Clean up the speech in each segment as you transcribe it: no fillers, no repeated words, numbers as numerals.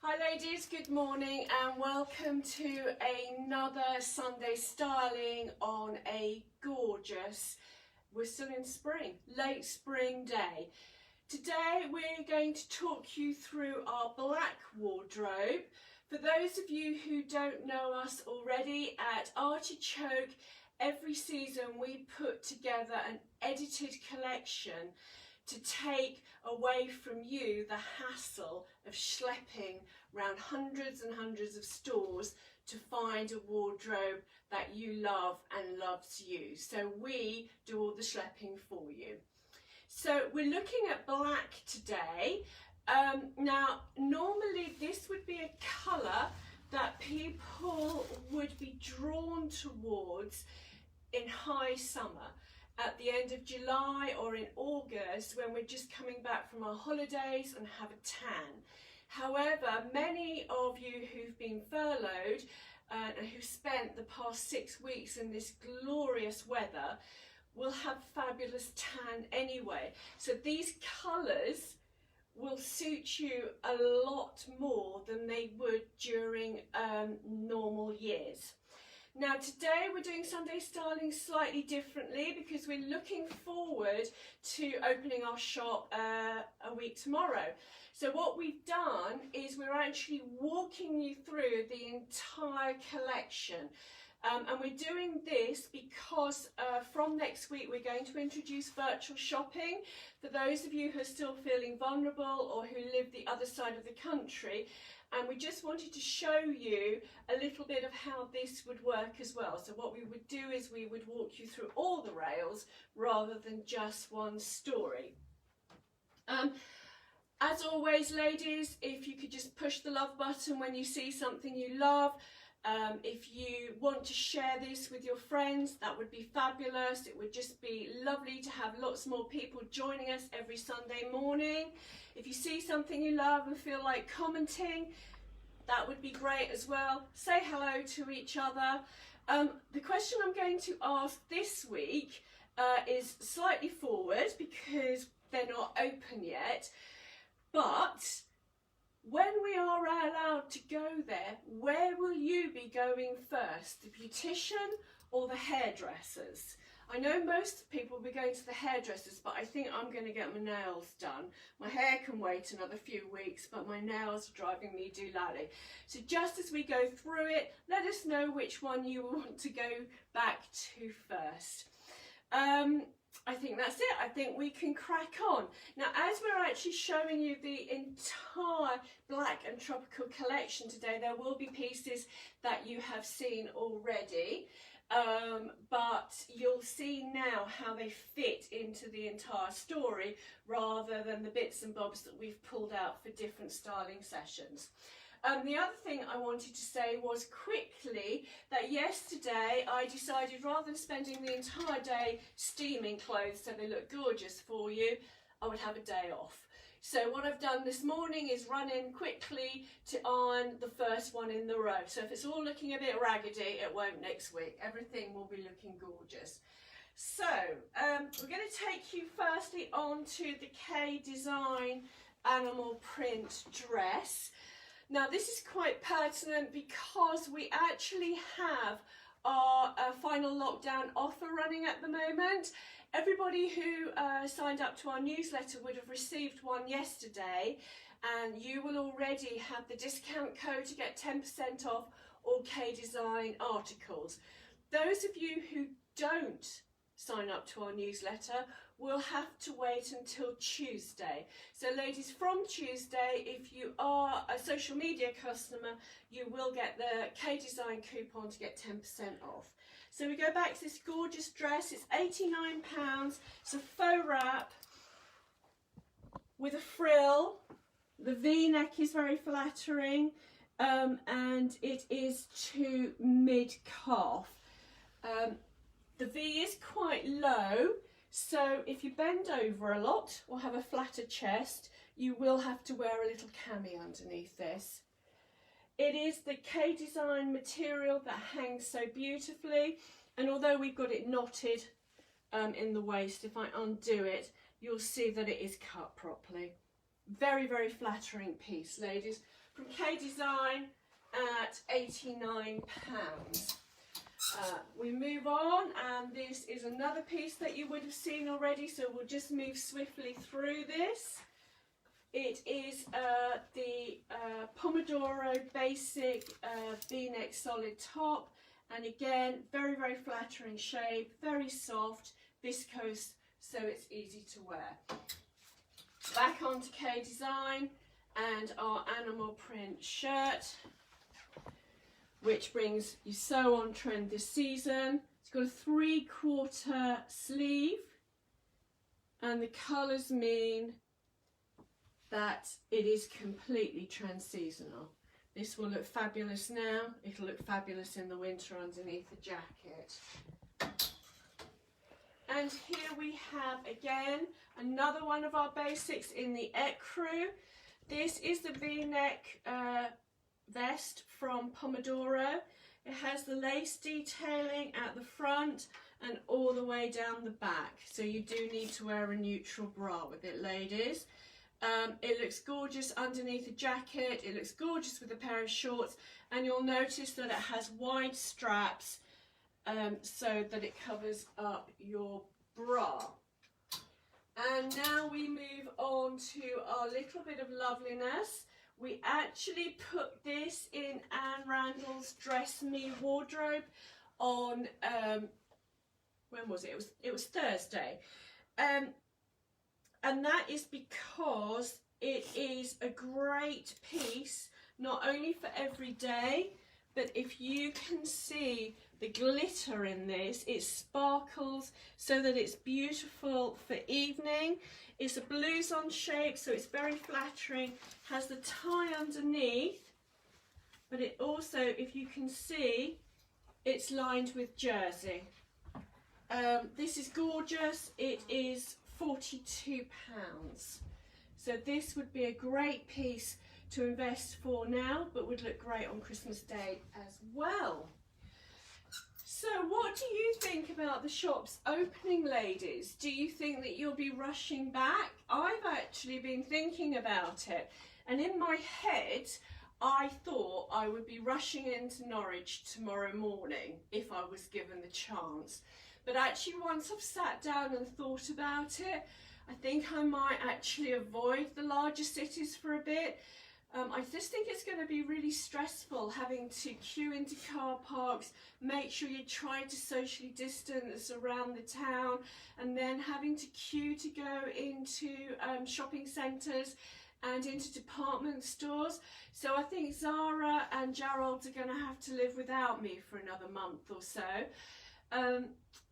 Hi ladies, good morning and welcome to another Sunday styling on a gorgeous, we're still in spring, late spring day. Today we're going to talk you through our black wardrobe. For those of you who don't know us already, at Artichoke every season we put together an edited collection to take away from you the hassle of schlepping around hundreds and hundreds of stores to find a wardrobe that you love and loves you. So we do all the schlepping for you. So we're looking at black today. Now normally this would be a colour that people would be drawn towards in high summer, at the end of July or in August, when we're just coming back from our holidays and have a tan. However, many of you who've been furloughed and who spent the past 6 weeks in this glorious weather will have fabulous tan anyway. So these colours will suit you a lot more than they would during normal years. Now today we're doing Sunday styling slightly differently because we're looking forward to opening our shop a week tomorrow. So what we've done is we're actually walking you through the entire collection. And we're doing this because from next week we're going to introduce virtual shopping for those of you who are still feeling vulnerable or who live the other side of the country. And we just wanted to show you a little bit of how this would work as well. So what we would do is we would walk you through all the rails rather than just one story. As always, ladies, if you could just push the love button when you see something you love. If you want to share this with your friends, that would be fabulous. It would just be lovely to have lots more people joining us every Sunday morning. If you see something you love and feel like commenting, that would be great as well. Say hello to each other. The question I'm going to ask this week is slightly forward because they're not open yet, but when we are allowed to go there, where will you be going first? The beautician or the hairdressers? I know most people will be going to the hairdressers, but I think I'm going to get my nails done. My hair can wait another few weeks, but my nails are driving me doolally. So just as we go through it, let us know which one you want to go back to first. I think that's it. I think we can crack on. Now, as we're actually showing you the entire black and tropical collection today, there will be pieces that you have seen already, but you'll see now how they fit into the entire story rather than the bits and bobs that we've pulled out for different styling sessions. The other thing I wanted to say was quickly that yesterday I decided, rather than spending the entire day steaming clothes so they look gorgeous for you, I would have a day off. So what I've done this morning is run in quickly to iron the first one in the row. So if it's all looking a bit raggedy, it won't next week. Everything will be looking gorgeous. So we're going to take you firstly on to the K Design animal print dress. Now this is quite pertinent because we actually have our final lockdown offer running at the moment. Everybody who signed up to our newsletter would have received one yesterday, and you will already have the discount code to get 10% off all K Design articles. Those of you who don't sign up to our newsletter will have to wait until Tuesday. So ladies, from Tuesday, if you are a social media customer, you will get the K Design coupon to get 10% off. So we go back to this gorgeous dress. It's £89. It's a faux wrap with a frill. The V-neck is very flattering, and it is to mid-calf. The V is quite low, so if you bend over a lot or have a flatter chest, you will have to wear a little cami underneath this. It is the K Design material that hangs so beautifully, and although we've got it knotted in the waist, if I undo it, you'll see that it is cut properly. Very, very flattering piece, ladies. from K Design at £89. We move on, and this is another piece that you would have seen already, so we'll just move swiftly through this. It is the Pomodoro Basic V-neck solid top, and again, very, very flattering shape, very soft, viscose, so it's easy to wear. Back onto K Design and our animal print shirt, which brings you so on trend this season. It's got a 3/4 sleeve, and the colours mean that it is completely trend seasonal. This will look fabulous now. It'll look fabulous in the winter underneath the jacket. And here we have again another one of our basics in the ecru. This is the V-neck vest from Pomodoro. It has the lace detailing at the front and all the way down the back, so you do need to wear a neutral bra with it, ladies. It looks gorgeous underneath the jacket, it looks gorgeous with a pair of shorts, and you'll notice that it has wide straps so that it covers up your bra. And now we move on to our little bit of loveliness. We actually put this in Anne Randall's Dress Me wardrobe on, when was it? It was Thursday. And that is because it is a great piece, not only for every day, but if you can see the glitter in this, it sparkles so that it's beautiful for evening. It's a blouson shape, so it's very flattering, has the tie underneath, but it also, if you can see, it's lined with jersey. This is gorgeous. It is £42. So this would be a great piece to invest for now, but would look great on Christmas Day as well. So what do you think about the shops opening, ladies? Do you think that you'll be rushing back? I've actually been thinking about it, and in my head I thought I would be rushing into Norwich tomorrow morning if I was given the chance. But actually, once I've sat down and thought about it, I think I might actually avoid the larger cities for a bit. I just think it's going to be really stressful having to queue into car parks, make sure you try to socially distance around the town, and then having to queue to go into shopping centres and into department stores. So I think Zara and Gerald are going to have to live without me for another month or so.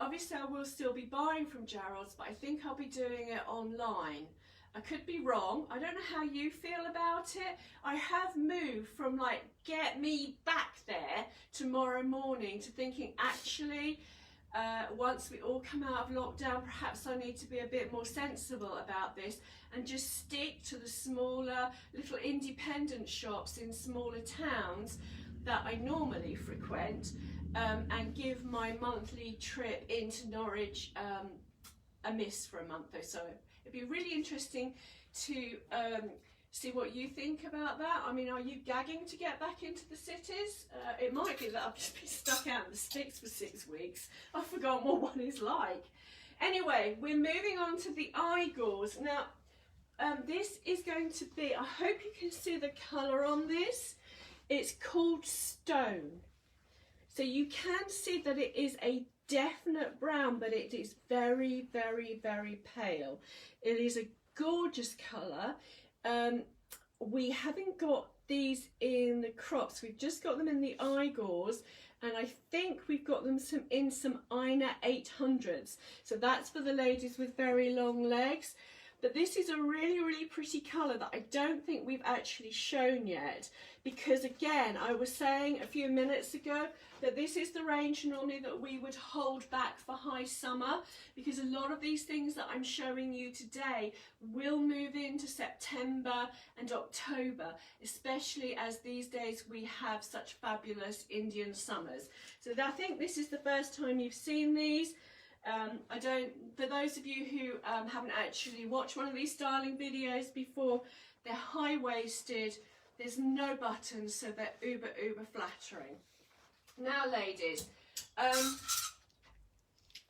Obviously I will still be buying from Gerald's, but I think I'll be doing it online. I could be wrong. I don't know how you feel about it. I have moved from like get me back there tomorrow morning to thinking actually once we all come out of lockdown, perhaps I need to be a bit more sensible about this and just stick to the smaller little independent shops in smaller towns that I normally frequent, and give my monthly trip into Norwich a miss for a month or so. It'd be really interesting to see what you think about that. I mean, are you gagging to get back into the cities? It might be that I've just been stuck out in the sticks for 6 weeks. I've forgotten what one is like. Anyway, we're moving on to the eye gauze. Now, this is going to be, I hope you can see the colour on this. It's called Stone. So you can see that it is a definite brown, but it is very, very, very pale. It is a gorgeous colour. We haven't got these in the crops. We've just got them in the eye gauze, and I think we've got them in some Ina 800s. So that's for the ladies with very long legs. But this is a really, really pretty colour that I don't think we've actually shown yet, because again, I was saying a few minutes ago that this is the range normally that we would hold back for high summer, because a lot of these things that I'm showing you today will move into September and October, especially as these days we have such fabulous Indian summers. So I think this is the first time you've seen these. For those of you who haven't actually watched one of these styling videos before, they're high-waisted There's no buttons, so they're uber flattering. Now ladies, I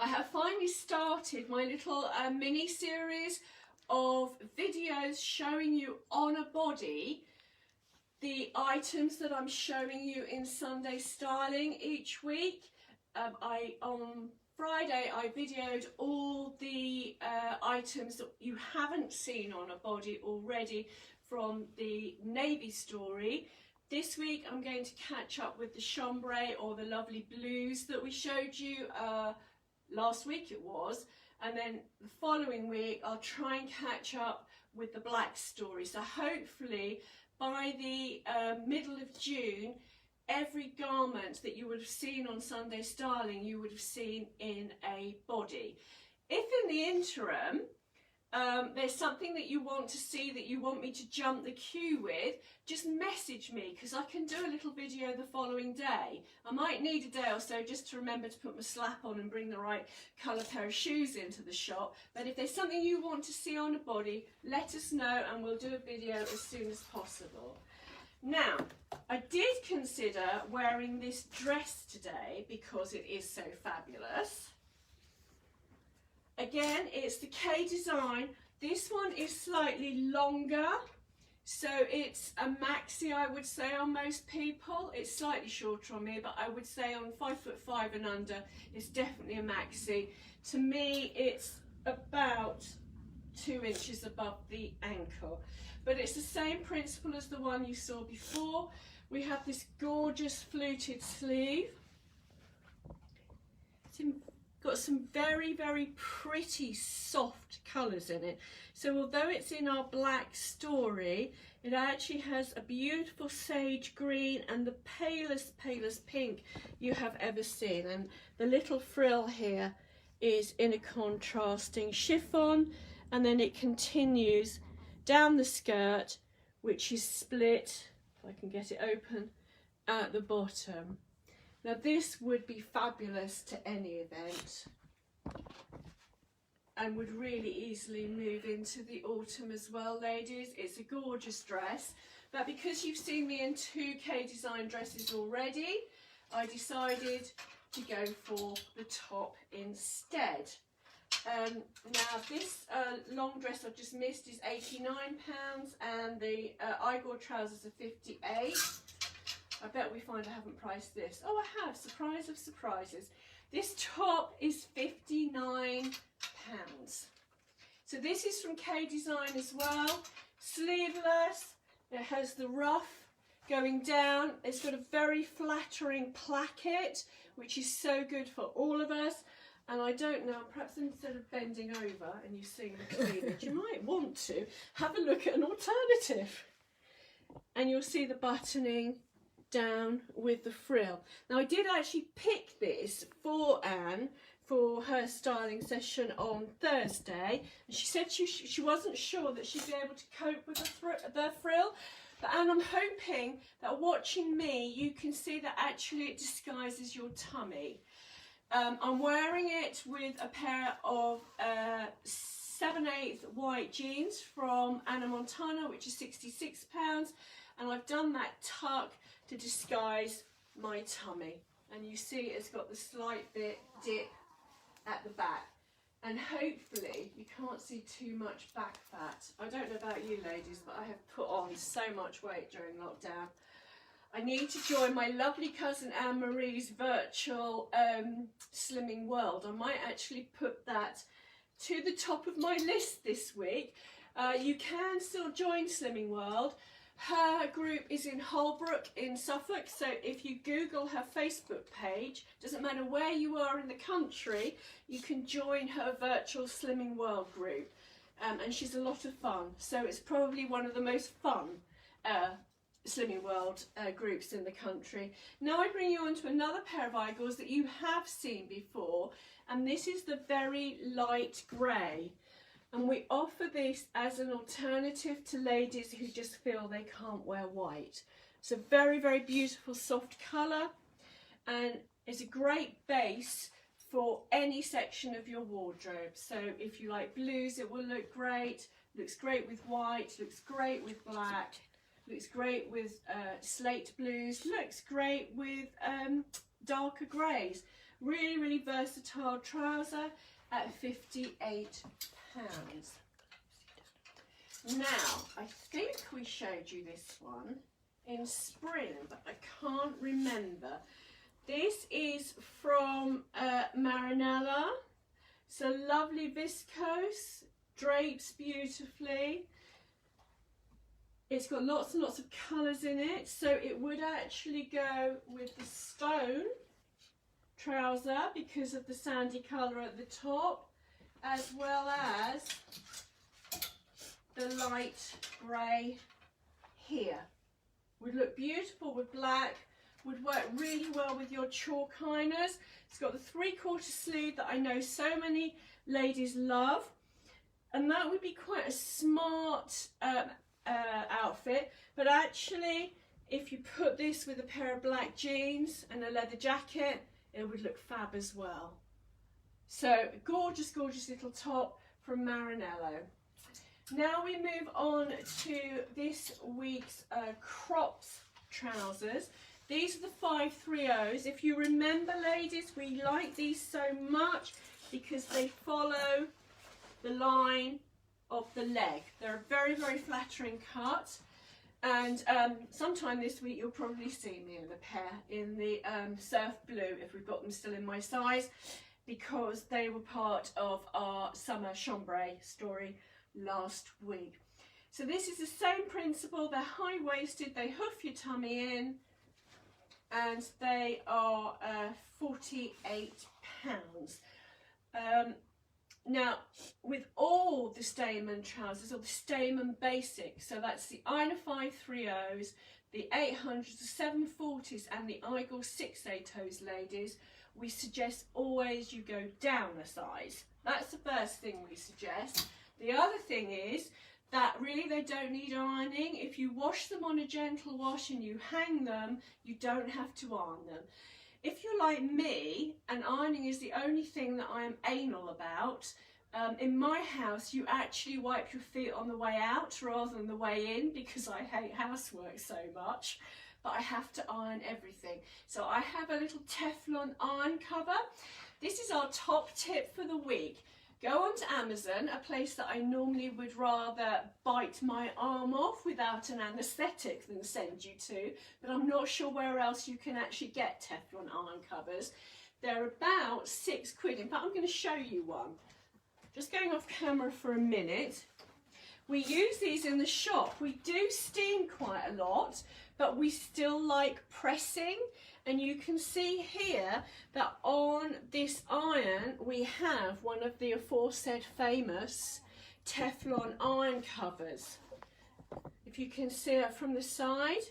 have finally started my little mini series of videos showing you on a body the items that I'm showing you in Sunday Styling each week. On Friday I videoed all the items that you haven't seen on a body already from the navy story. This week I'm going to catch up with the chambray, or the lovely blues that we showed you last week it was, and then the following week I'll try and catch up with the black story. So hopefully by the middle of June, every garment that you would have seen on Sunday Styling you would have seen in a body. If in the interim there's something that you want to see, that you want me to jump the queue with, just message me, because I can do a little video the following day. I might need a day or so just to remember to put my slap on and bring the right colour pair of shoes into the shop. But if there's something you want to see on a body, let us know and we'll do a video as soon as possible. Now, I did consider wearing this dress today because it is so fabulous. Again, it's the K design. This one is slightly longer, so it's a maxi, I would say, on most people. It's slightly shorter on me, but I would say on 5'5" and under, it's definitely a maxi. To me, it's about 2 inches above the ankle, but it's the same principle as the one you saw before. We have this gorgeous fluted sleeve. It's got some very pretty soft colours in it. So although it's in our black story, it actually has a beautiful sage green and the palest pink you have ever seen. And the little frill here is in a contrasting chiffon, and then it continues down the skirt, which is split, if I can get it open, at the bottom. Now this would be fabulous to any event and would really easily move into the autumn as well, ladies. It's a gorgeous dress, but because you've seen me in 2 K design dresses already, I decided to go for the top instead. Now this long dress I've just missed is £89, and the Igor trousers are 58. I bet we find I haven't priced this. Oh, I have. Surprise of surprises. This top is £59. So this is from K Design as well. Sleeveless. It has the ruff going down. It's got a very flattering placket, which is so good for all of us. And I don't know, perhaps instead of bending over and you seeing the cleavage, you might want to have a look at an alternative. And you'll see the buttoning down with the frill. Now I did actually pick this for Anne for her styling session on Thursday, and she said she wasn't sure that she'd be able to cope with the frill. But Anne, I'm hoping that watching me you can see that actually it disguises your tummy. I'm wearing it with a pair of 7/8 white jeans from Anna Montana, which is £66, and I've done that tuck to disguise my tummy. And you see it's got the slight bit dip at the back, and hopefully you can't see too much back fat. I don't know about you ladies, but I have put on so much weight during lockdown. I need to join my lovely cousin Anne-Marie's virtual slimming world. I might actually put that to the top of my list this week. You can still join Slimming World. Her group is in Holbrook in Suffolk, so if you Google her Facebook page, doesn't matter where you are in the country, you can join her virtual Slimming World group. And she's a lot of fun, so it's probably one of the most fun Slimming World groups in the country. Now I bring you on to another pair of Igors that you have seen before, and this is the very light grey. And we offer this as an alternative to ladies who just feel they can't wear white. It's a very beautiful soft colour, and it's a great base for any section of your wardrobe. So if you like blues, it will look great. Looks great with white, looks great with black. looks great with slate blues, looks great with darker greys. Really, really versatile trouser at £58. Now, I think we showed you this one in spring, but I can't remember. This is from Marinella. It's a lovely viscose, drapes beautifully. It's got lots and lots of colours in it, so it would actually go with the stone trouser because of the sandy colour at the top, as well as the light grey here. Would look beautiful with black, would work really well with your chalk liners. It's got the 3/4 sleeve that I know so many ladies love, and that would be quite a smart outfit. But actually, if you put this with a pair of black jeans and a leather jacket, it would look fab as well. So gorgeous, gorgeous little top from Marinello. Now we move on to this week's cropped trousers. These are the 530s. If you remember, ladies, we like these so much because they follow the line of the leg. They're a very, very flattering cut. And sometime this week you'll probably see me in a pair in the surf blue, if we've got them still in my size, because they were part of our summer chambray story last week. So this is the same principle. They're high-waisted, they hoof your tummy in, and they are £48. Now, with all the Stayman trousers, or the Stayman Basic, so that's the Ina 530s, the 800s, the 740s, and the Igor 680s, ladies, we suggest always you go down a size. That's the first thing we suggest. The other thing is that really they don't need ironing. If you wash them on a gentle wash and you hang them, you don't have to iron them. If you're like me, and ironing is the only thing that I am anal about, in my house you actually wipe your feet on the way out rather than the way in, because I hate housework so much, but I have to iron everything. So I have a little Teflon iron cover. This is our top tip for the week. Go onto Amazon, a place that I normally would rather bite my arm off without an anaesthetic than send you to, but I'm not sure where else you can actually get Teflon iron covers. They're about £6. In fact, I'm going to show you one. Just going off camera for a minute. We use these in the shop. We do steam quite a lot, but we still like pressing. And you can see here that on this iron we have one of the aforesaid famous Teflon iron covers. If you can see it from the side.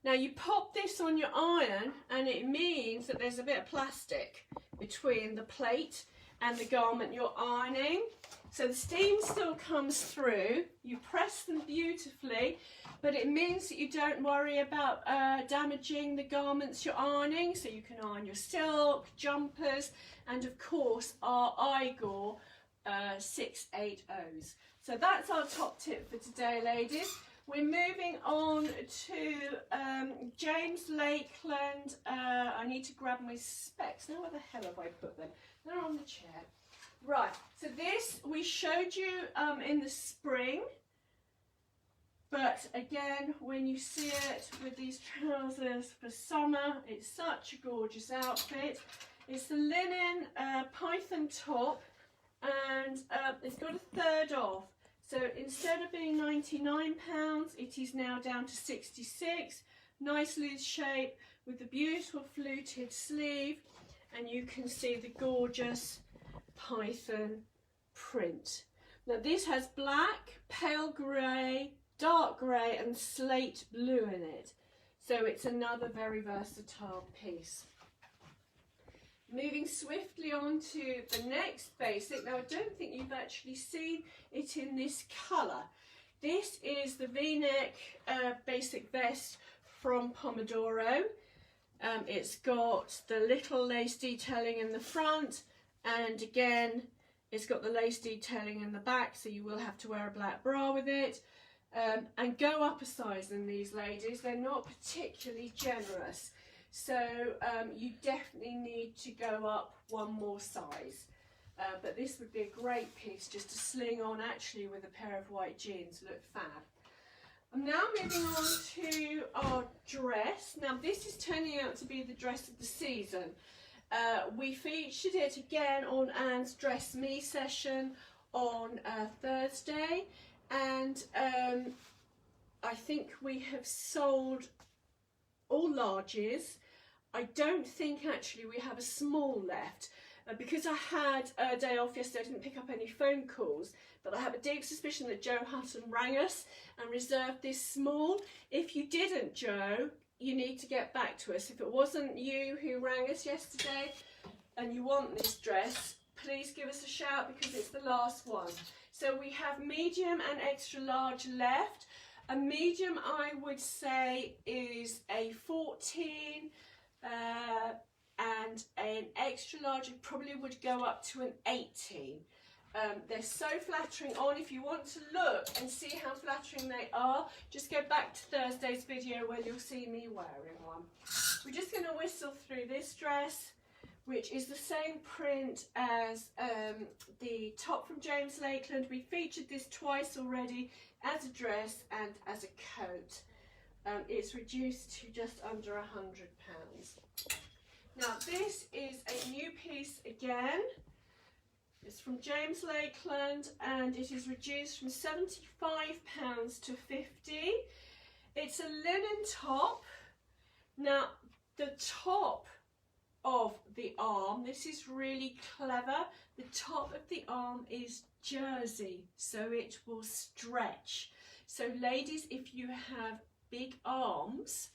Now you pop this on your iron and it means that there's a bit of plastic between the plate and the garment you're ironing. So the steam still comes through, you press them beautifully, but it means that you don't worry about damaging the garments you're ironing. So you can iron your silk, jumpers, and of course our Igor 680s. So that's our top tip for today, ladies. We're moving on to James Lakeland. I need to grab my specs. Now where the hell have I put them? They're on the chair. Right, so this we showed you in the spring, but again, when you see it with these trousers for summer, it's such a gorgeous outfit. It's the linen python top, and it's got a third off. So instead of being £99, it is now down to 66. Nice loose shape with the beautiful fluted sleeve, and you can see the gorgeous python print. Now this has black, pale grey, dark grey and slate blue in it. So it's another very versatile piece. Moving swiftly on to the next basic. Now I don't think you've actually seen it in this colour. This is the V-neck basic vest from Pomodoro. It's got the little lace detailing in the front, and again it's got the lace detailing in the back, so you will have to wear a black bra with it. and go up a size in these ladies. They're not particularly generous, so you definitely need to go up one more size. But this would be a great piece just to sling on actually with a pair of white jeans. Look fab. I'm now moving on to our dress. Now this is turning out to be the dress of the season. We featured it again on Anne's Dress Me session on Thursday, and I think we have sold all larges. I don't think actually we have a small left. Because I had a day off yesterday, I didn't pick up any phone calls, but I have a deep suspicion that Joe Hutton rang us and reserved this small. If you didn't, Joe, you need to get back to us. If it wasn't you who rang us yesterday and you want this dress, please give us a shout because it's the last one. So we have medium and extra large left. A medium, I would say, is a 14, and an extra large probably would go up to an 18. They're so flattering on. If you want to look and see how flattering they are, just go back to Thursday's video where you'll see me wearing one. We're just going to whistle through this dress, which is the same print as the top from James Lakeland. We featured this twice already as a dress and as a coat. It's reduced to just under £100. Now this is a new piece again. It's from James Lakeland and it is reduced from £75 to £50. It's a linen top. Now the top of the arm, this is really clever, the top of the arm is jersey, so it will stretch. So ladies, if you have big arms,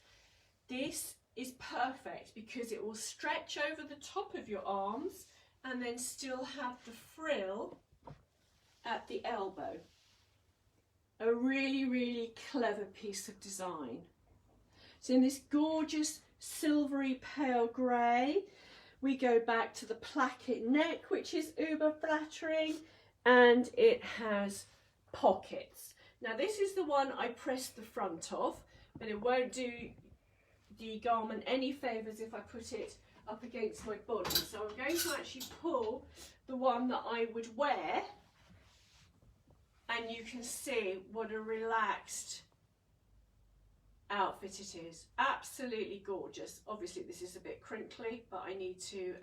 this is perfect because it will stretch over the top of your arms and then still have the frill at the elbow. A really, really clever piece of design. So in this gorgeous silvery pale grey, we go back to the placket neck, which is uber flattering, and it has pockets. Now this is the one I pressed the front of, but it won't do the garment any favours if I put it up against my body. So I'm going to actually pull the one that I would wear, and you can see what a relaxed outfit it is. Absolutely gorgeous. Obviously this is a bit crinkly, but I need to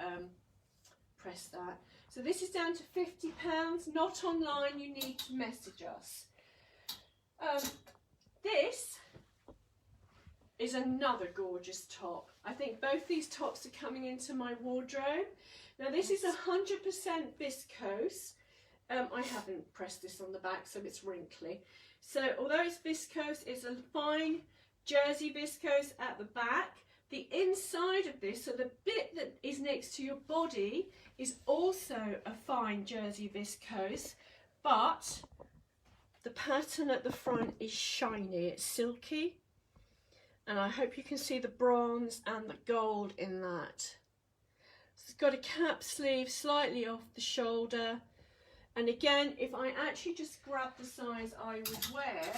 press that. So this is down to £50, not online, you need to message us. This is another gorgeous top. I think both these tops are coming into my wardrobe. Now this is 100% viscose. I haven't pressed this on the back, so it's wrinkly. So although it's viscose, it's a fine jersey viscose at the back. The inside of this, so the bit that is next to your body, is also a fine jersey viscose, but the pattern at the front is shiny, it's silky. And I hope you can see the bronze and the gold in that. So it's got a cap sleeve slightly off the shoulder. And again, if I actually just grab the size I would wear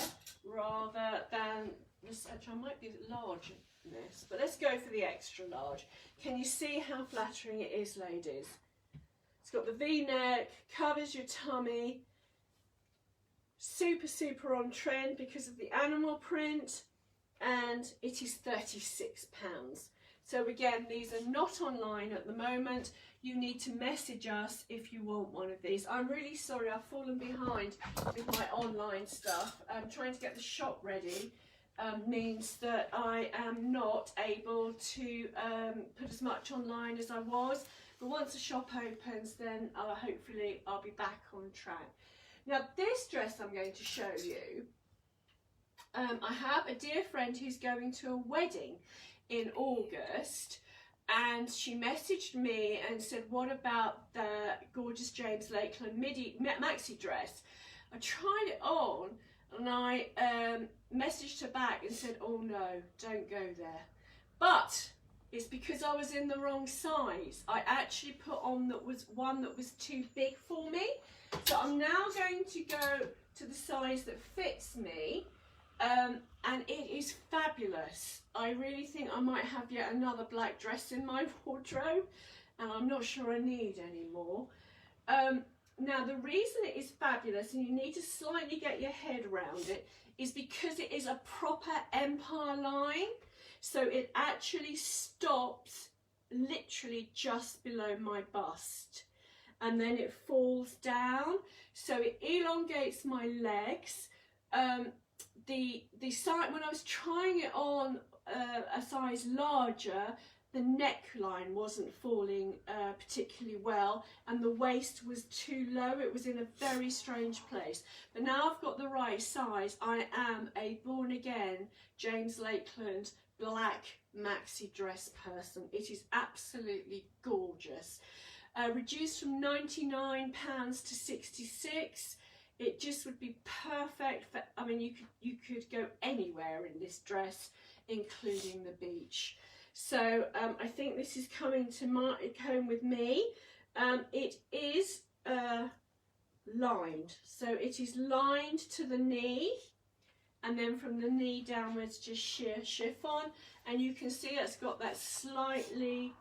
rather than this, actually I might be large in this, but let's go for the extra large. Can you see how flattering it is, ladies? It's got the V-neck, covers your tummy, super, super on trend because of the animal print. And it is £36. So again, these are not online at the moment. You need to message us if you want one of these. I'm really sorry, I've fallen behind with my online stuff. Trying to get the shop ready means that I am not able to put as much online as I was. But once the shop opens, then hopefully I'll be back on track. Now this dress I'm going to show you, I have a dear friend who's going to a wedding in August, and she messaged me and said, what about the gorgeous James Lakeland maxi dress? I tried it on and I messaged her back and said, oh no, don't go there. But it's because I was in the wrong size. I actually put on one that was too big for me. So I'm now going to go to the size that fits me, and it is fabulous. I really think I might have yet another black dress in my wardrobe, and I'm not sure I need any more. Now the reason it is fabulous, and you need to slightly get your head around it, is because it is a proper empire line. So it actually stops literally just below my bust, and then it falls down, so it elongates my legs. The side, when I was trying it on a size larger, the neckline wasn't falling particularly well, and the waist was too low. It was in a very strange place. But now I've got the right size. I am a born again James Lakeland black maxi dress person. It is absolutely gorgeous. Reduced from £99 to 66. It just would be perfect for, I mean, you could go anywhere in this dress, including the beach. So I think this is coming to home with me. It is lined, so it is lined to the knee, and then from the knee downwards just sheer chiffon, and you can see it's got that slightly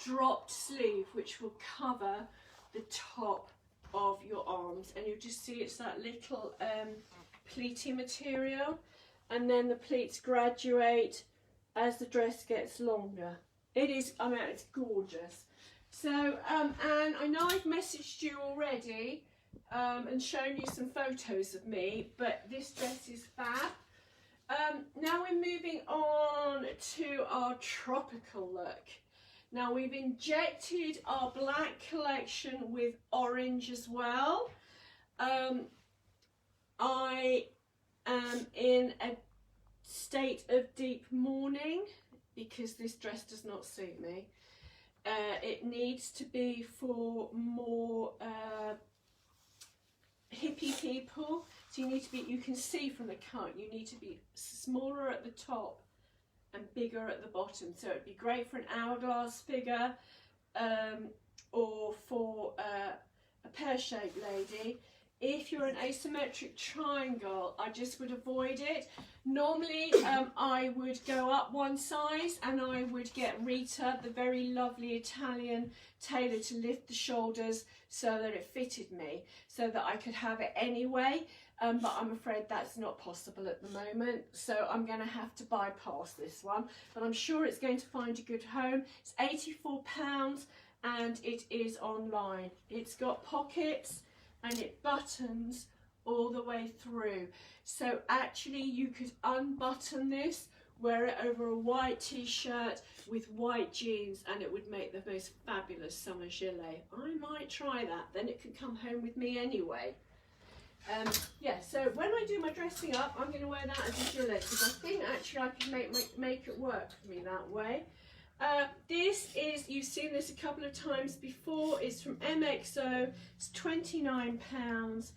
dropped sleeve which will cover the top of your arms, and you just see it's that little pleaty material, and then the pleats graduate as the dress gets longer. It is, I mean, it's gorgeous. So and I know I've messaged you already and shown you some photos of me, but this dress is fab. Now we're moving on to our tropical look. Now we've injected our black collection with orange as well. I am in a state of deep mourning because this dress does not suit me. It needs to be for more hippie people. So you need to be, you can see from the cut, you need to be smaller at the top and bigger at the bottom. So it'd be great for an hourglass figure or for a pear-shaped lady. If you're an asymmetric triangle, I just would avoid it. Normally I would go up one size, and I would get Rita, the very lovely Italian tailor, to lift the shoulders so that it fitted me, so that I could have it anyway. But I'm afraid that's not possible at the moment, so I'm going to have to bypass this one. But I'm sure it's going to find a good home. It's £84 and it is online. It's got pockets and it buttons all the way through. So actually you could unbutton this, wear it over a white t-shirt with white jeans, and it would make the most fabulous summer gilet. I might try that, then it could come home with me anyway. Yeah, so when I do my dressing up, I'm going to wear that as a gilet, because I think actually I can make it work for me that way. This is, you've seen this a couple of times before, it's from MXO, it's £29.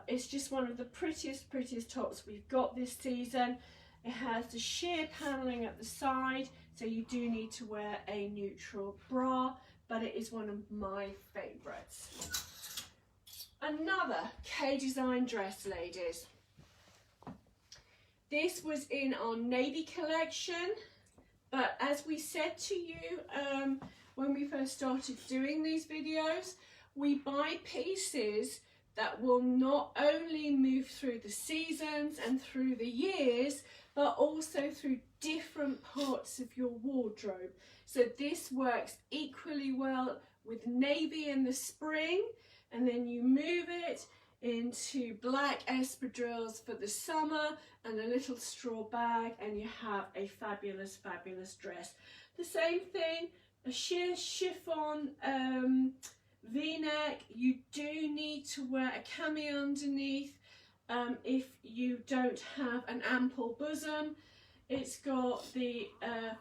It's just one of the prettiest tops we've got this season. It has the sheer panelling at the side, so you do need to wear a neutral bra, but it is one of my favourites. Another K-Design dress, ladies. This was in our navy collection, but as we said to you when we first started doing these videos, we buy pieces that will not only move through the seasons and through the years, but also through different parts of your wardrobe. So this works equally well with navy in the spring, and then you move it into black espadrilles for the summer and a little straw bag, and you have a fabulous dress. The same thing, a sheer chiffon v-neck. You do need to wear a cami underneath if you don't have an ample bosom. It's got the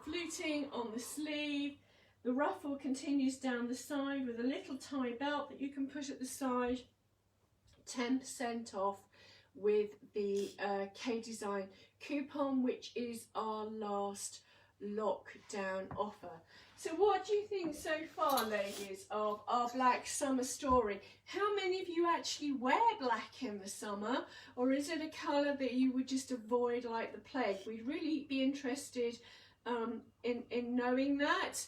fluting on the sleeve. The ruffle continues down the side with a little tie belt that you can put at the side. 10% off with the K-Design coupon, which is our last lockdown offer. So what do you think so far, ladies, of our black summer story? How many of you actually wear black in the summer, or is it a colour that you would just avoid like the plague? We'd really be interested in knowing that.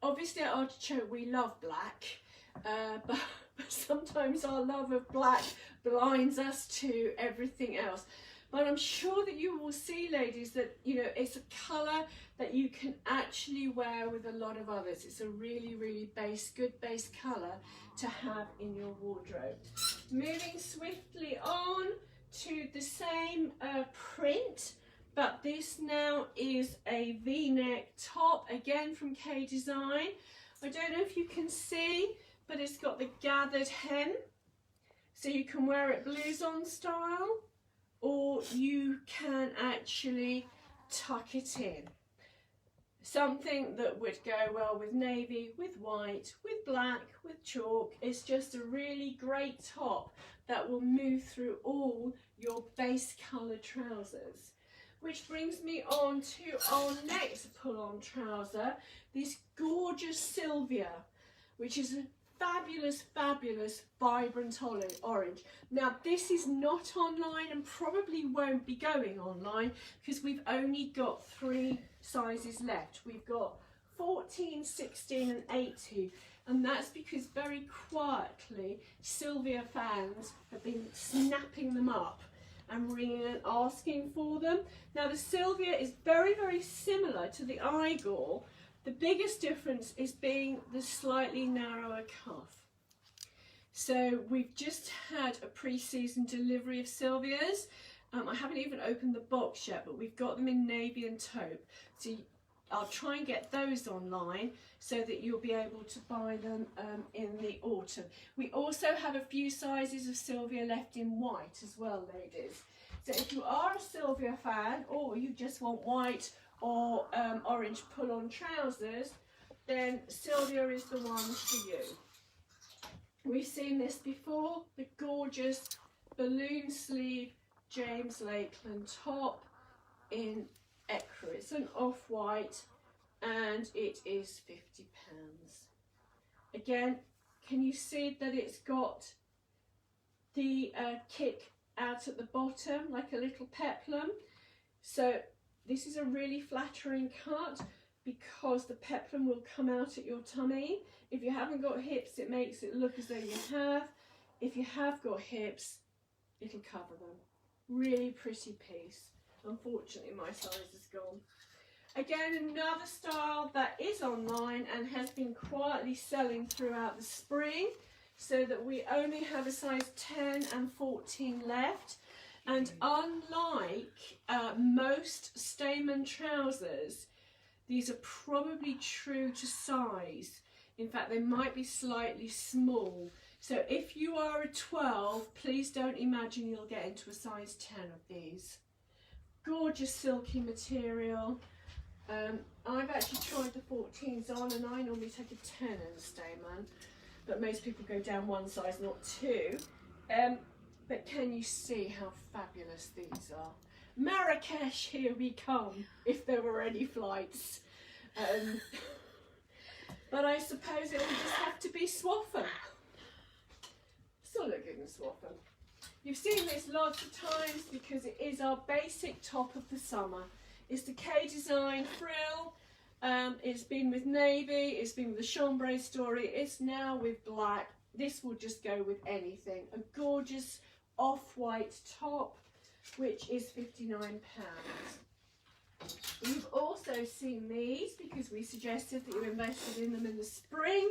Obviously at Artichoke we love black, but sometimes our love of black blinds us to everything else. But I'm sure that you will see, ladies, that, you know, it's a colour that you can actually wear with a lot of others. It's a really, really good base colour to have in your wardrobe. Moving swiftly on to the same print, but this now is a V-neck top, again from K Design. I don't know if you can see, but it's got the gathered hem, so you can wear it blouson style, or you can actually tuck it in. Something that would go well with navy, with white, with black, with chalk. It's just a really great top that will move through all your base colour trousers. Which brings me on to our next pull-on trouser, this gorgeous Sylvia, which is a fabulous, fabulous, vibrant orange. Now this is not online and probably won't be going online because we've only got 3 sizes left. We've got 14, 16 and 18, and that's because very quietly Sylvia fans have been snapping them up and ringing and asking for them. Now the Sylvia is very, very similar to the Igor. The biggest difference is being the slightly narrower cuff. So we've just had a pre-season delivery of Sylvia's. I haven't even opened the box yet, but we've got them in navy and taupe. So I'll try and get those online so that you'll be able to buy them in the autumn. We also have a few sizes of Sylvia left in white as well, ladies. So if you are a Sylvia fan, or you just want white or orange pull-on trousers, then Sylvia is the one for you. We've seen this before, the gorgeous balloon sleeve James Lakeland top in ecru. It's an off-white and it is £50. Again, can you see that it's got the kick out at the bottom like a little peplum? So this is a really flattering cut because the peplum will come out at your tummy. If you haven't got hips, it makes it look as though you have. If you have got hips, it'll cover them. Really pretty piece. Unfortunately, my size is gone. Again, another style that is online and has been quietly selling throughout the spring, so that we only have a size 10 and 14 left. And unlike most Stayman trousers, these are probably true to size. In fact, they might be slightly small. So if you are a 12, please don't imagine you'll get into a size 10 of these. Gorgeous silky material. I've actually tried the 14s on, and I normally take a 10 in a Stayman, but most people go down one size, not 2. But can you see how fabulous these are? Marrakesh, here we come, if there were any flights. But I suppose it will just have to be Swaffham. Still look good in Swaffham. You've seen this lots of times because it is our basic top of the summer. It's the K Design frill. It's been with navy, it's been with the chambray story, it's now with black. This will just go with anything. A gorgeous off-white top, which is £59. We've also seen these because we suggested that you invested in them in the spring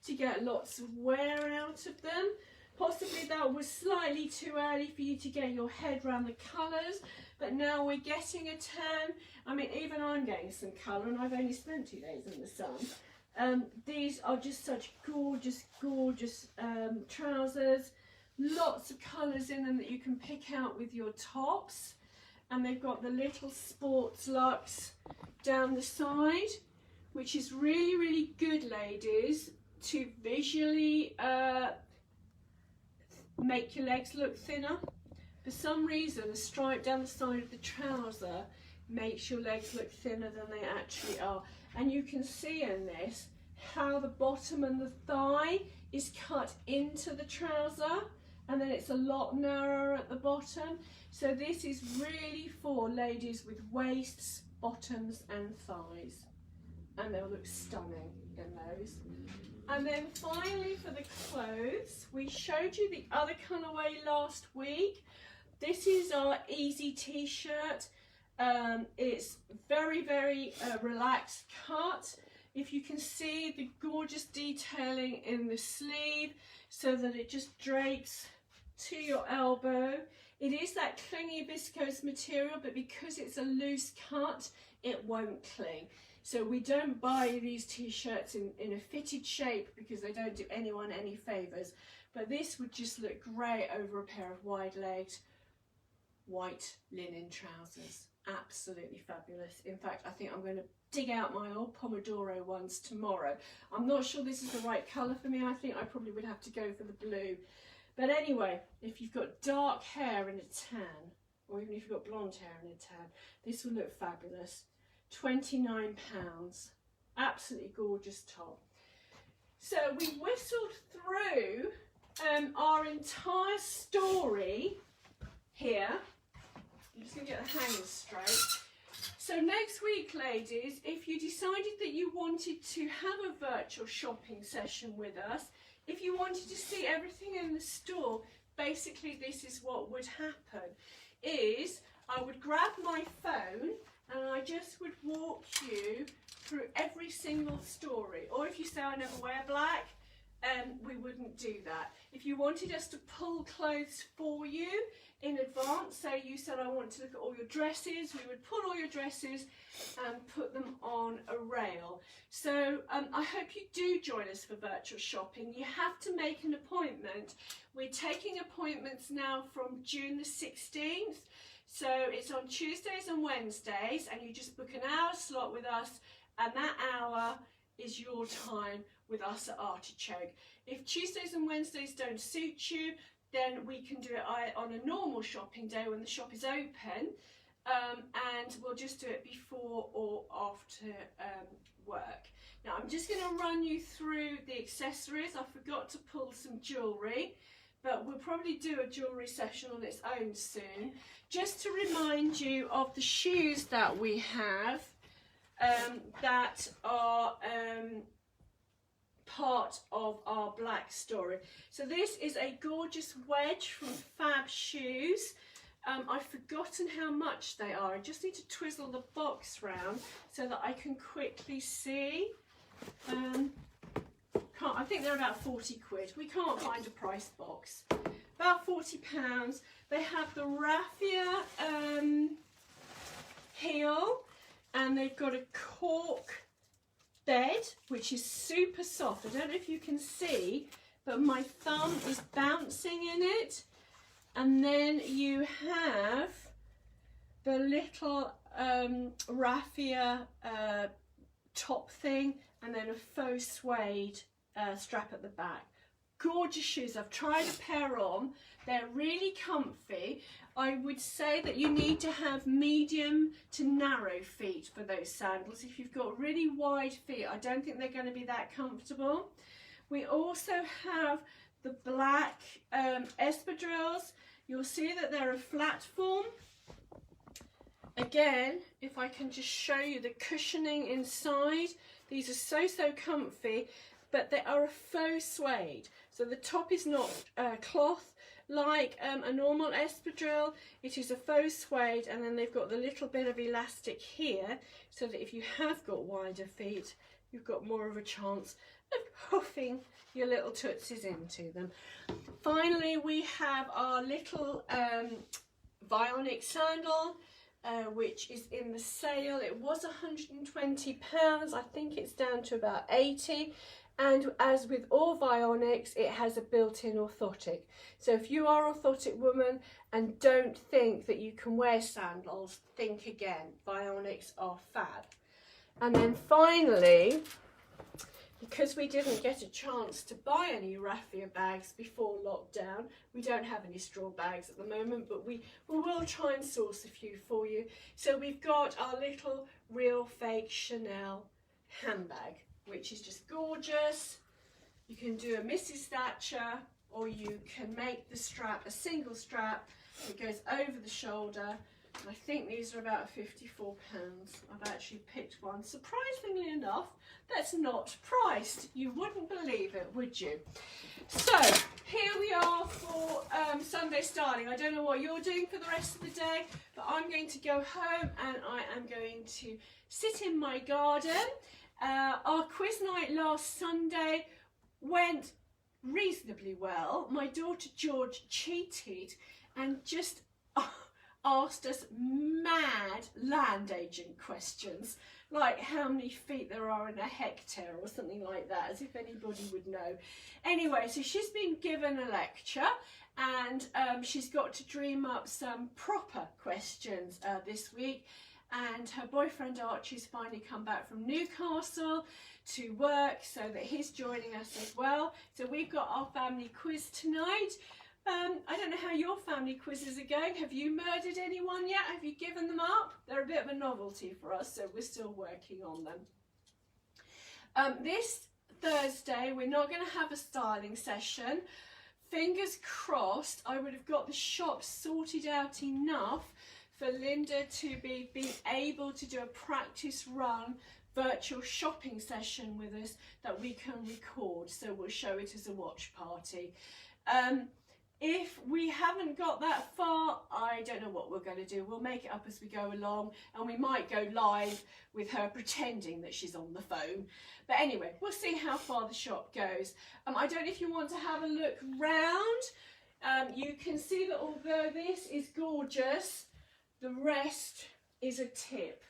to get lots of wear out of them. Possibly that was slightly too early for you to get your head around the colours, but now we're getting a tan. I mean, even I'm getting some colour, and I've only spent 2 days in the sun. These are just such gorgeous, gorgeous trousers. Lots of colours in them that you can pick out with your tops. And they've got the little sports luxe down the side, which is really, really good, ladies, to visually make your legs look thinner. For some reason, the stripe down the side of the trouser makes your legs look thinner than they actually are. And you can see in this how the bottom and the thigh is cut into the trouser, and then it's a lot narrower at the bottom. So this is really for ladies with waists, bottoms and thighs, and they'll look stunning in those. And then finally for the clothes, we showed you the other colourway last week. This is our easy t-shirt. It's very, very relaxed cut. If you can see the gorgeous detailing in the sleeve so that it just drapes to your elbow. It is that clingy viscose material, but because it's a loose cut, it won't cling. So we don't buy these t-shirts in a fitted shape because they don't do anyone any favours. But this would just look great over a pair of wide-legged white linen trousers. Absolutely fabulous. In fact, I think I'm going to dig out my old Pomodoro ones tomorrow. I'm not sure this is the right colour for me. I think I probably would have to go for the blue. But anyway, if you've got dark hair and a tan, or even if you've got blonde hair and a tan, this will look fabulous. £29. Absolutely gorgeous top. So we whistled through our entire story here. I'm just going to get the hangers straight. So next week, ladies, if you decided that you wanted to have a virtual shopping session with us, if you wanted to see everything in the store, basically this is what would happen. Is I would grab my phone and I just would walk you through every single story. Or if you say I never wear black, we wouldn't do that. If you wanted us to pull clothes for you in advance, say you said I want to look at all your dresses, we would pull all your dresses and put them on a rail. So I hope you do join us for virtual shopping. You have to make an appointment. We're taking appointments now from June the 16th. So it's on Tuesdays and Wednesdays, and you just book an hour slot with us, and that hour is your time with us at Artichoke. If Tuesdays and Wednesdays don't suit you, then we can do it on a normal shopping day when the shop is open, and we'll just do it before or after work. Now I'm just going to run you through the accessories. I forgot to pull some jewellery, but we'll probably do a jewellery session on its own soon. Just to remind you of the shoes that we have that are part of our black story. So this is a gorgeous wedge from Fab Shoes. I've forgotten how much they are. I just need to twizzle the box round so that I can quickly see. I think they're about 40 quid. We can't find a price box. About £40. They have the raffia heel, and they've got a cork bed, which is super soft. I don't know if you can see, but my thumb is bouncing in it. And then you have the little raffia top thing, and then a faux suede strap at the back. Gorgeous shoes. I've tried a pair on. They're really comfy. I would say that you need to have medium to narrow feet for those sandals. If you've got really wide feet, I don't think they're going to be that comfortable. We also have the black espadrilles. You'll see that they're a flat form. Again, if I can just show you the cushioning inside, these are so comfy, but they are a faux suede. So the top is not cloth like a normal espadrille. It is a faux suede, and then they've got the little bit of elastic here, so that if you have got wider feet, you've got more of a chance of huffing your little tootsies into them. Finally, we have our little Vionic sandal, which is in the sale. It was £120. I think it's down to about 80. And as with all Vionics, it has a built-in orthotic. So if you are an orthotic woman and don't think that you can wear sandals, think again. Vionics are fab. And then finally, because we didn't get a chance to buy any raffia bags before lockdown, we don't have any straw bags at the moment, but we will try and source a few for you. So we've got our little real fake Chanel handbag, which is just gorgeous. You can do a Mrs. Thatcher, or you can make the strap a single strap that goes over the shoulder. I think these are about £54. I've actually picked one, surprisingly enough, that's not priced. You wouldn't believe it, would you? So here we are for Sunday styling. I don't know what you're doing for the rest of the day, but I'm going to go home and I am going to sit in my garden. Our quiz night last Sunday went reasonably well. My daughter George cheated and just asked us mad land agent questions, like how many feet there are in a hectare or something like that, as if anybody would know. Anyway, so she's been given a lecture and she's got to dream up some proper questions this week. And her boyfriend Archie's finally come back from Newcastle to work, so that he's joining us as well. So we've got our family quiz tonight. I don't know how your family quizzes are going. Have you murdered anyone yet? Have you given them up? They're a bit of a novelty for us, so we're still working on them. This Thursday, we're not going to have a styling session. Fingers crossed, I would have got the shop sorted out enough for Linda to be able to do a practice run virtual shopping session with us that we can record, so we'll show it as a watch party. If we haven't got that far, I don't know what we're going to do. We'll make it up as we go along, and we might go live with her pretending that she's on the phone. But anyway, we'll see how far the shop goes. I don't know if you want to have a look round. You can see that although this is gorgeous, the rest is a tip.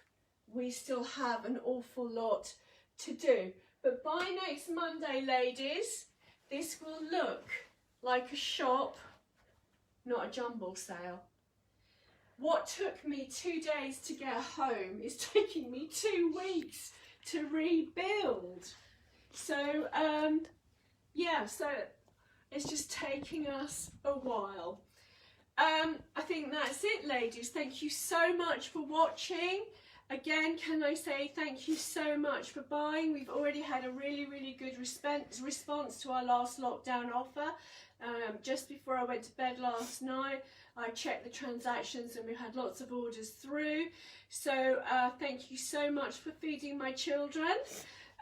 We still have an awful lot to do. But by next Monday, ladies, this will look like a shop, not a jumble sale. What took me 2 days to get home is taking me 2 weeks to rebuild. So, yeah, so it's just taking us a while. I think that's it, ladies. Thank you so much for watching. Again, can I say thank you so much for buying. We've already had a really, really good response to our last lockdown offer. Just before I went to bed last night, I checked the transactions and we've had lots of orders through. So thank you so much for feeding my children.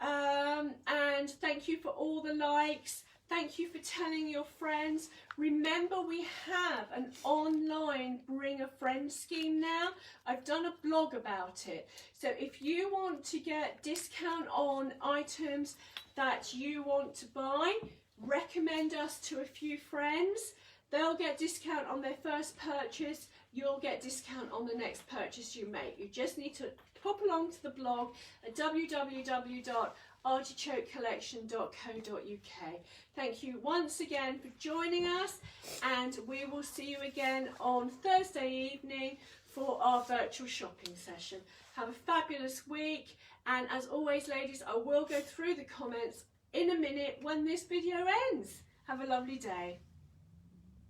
And thank you for all the likes. Thank you for telling your friends. Remember, we have an online Bring a Friend scheme now. I've done a blog about it. So if you want to get discount on items that you want to buy, recommend us to a few friends. They'll get discount on their first purchase. You'll get discount on the next purchase you make. You just need to pop along to the blog at www.artichokecollection.co.uk. Thank you once again for joining us, and we will see you again on Thursday evening for our virtual shopping session. Have a fabulous week, and as always, ladies, I will go through the comments in a minute when this video ends. Have a lovely day.